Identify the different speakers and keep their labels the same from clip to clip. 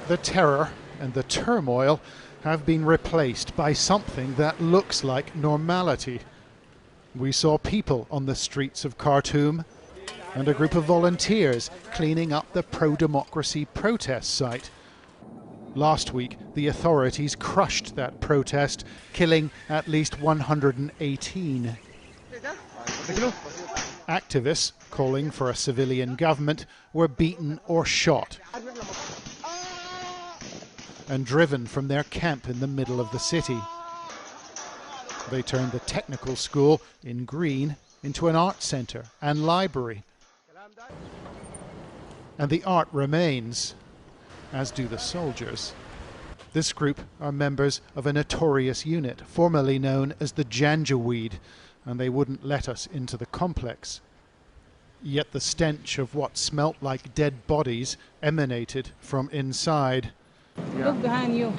Speaker 1: The terror and the turmoil have been replaced by something that looks like normality. We saw people on the streets of Khartoum and a group of volunteers cleaning up the pro-democracy protest site. Last week, the authorities crushed that protest, killing at least 118. Activists calling for a civilian government were beaten or shot and driven from their camp in the middle of the city. They turned the technical school in green into an art centre and library. And the art remains, as do the soldiers. This group are members of a notorious unit, formerly known as the Janjaweed, and they wouldn't let us into the complex. Yet the stench of what smelt like dead bodies emanated from inside.
Speaker 2: Look behind you.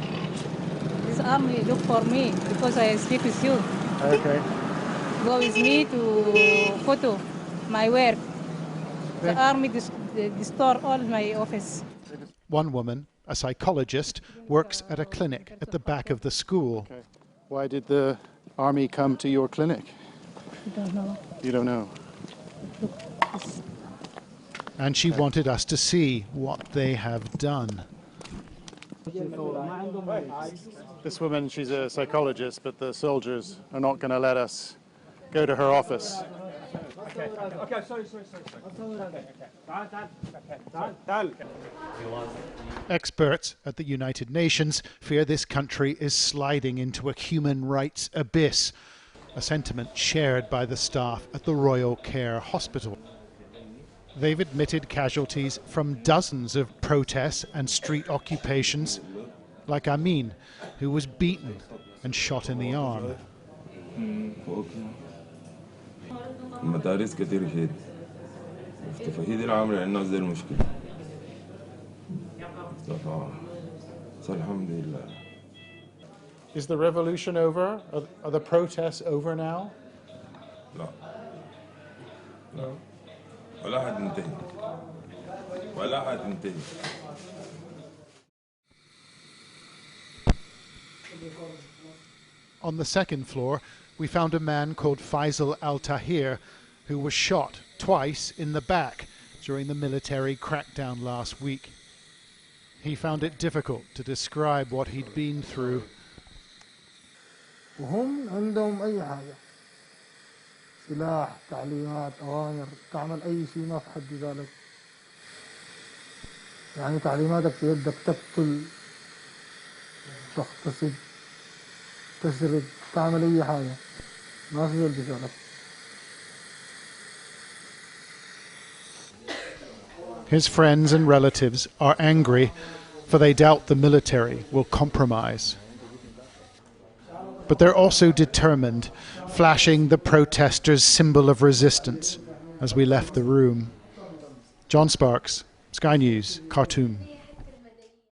Speaker 2: This army look for me because I sleep with you.
Speaker 1: Okay.
Speaker 2: Go with me to photo my work. The army destroy all my office.
Speaker 1: One woman, a psychologist, works at a clinic at the back of the school. Okay. Why did the army come to your clinic?
Speaker 2: I don't know.
Speaker 1: You don't know?
Speaker 2: Look,
Speaker 1: and she wanted us to see what they have done. This woman, she's a psychologist, but the soldiers are not going to let us go to her office. Okay, sorry. Experts at the United Nations fear this country is sliding into a human rights abyss, a sentiment shared by the staff at the Royal Care Hospital. They've admitted casualties from dozens of protests and street occupations, like Amin, who was beaten and shot in the arm. Is the revolution over? Are the protests over now?
Speaker 3: No. ولا حد انتهي ولا حد انتهي.
Speaker 1: On the second floor, we found a man called Faisal al-Tahir who was shot twice in the back during the military crackdown last week. He found it difficult to describe what he'd been through.
Speaker 4: وهم عندهم أي حاجة سلاح تعليمات أوامر تعمل أي شيء ما في حد ذلك يعني تعليماتك في يدك تقتل تغتصب تسرق تعمل أي حاجة ما في يد بشغلك.
Speaker 1: His friends and relatives are angry, for they doubt the military will compromise. But they're also determined, flashing the protesters' symbol of resistance as we left the room. John Sparks, Sky News, Khartoum.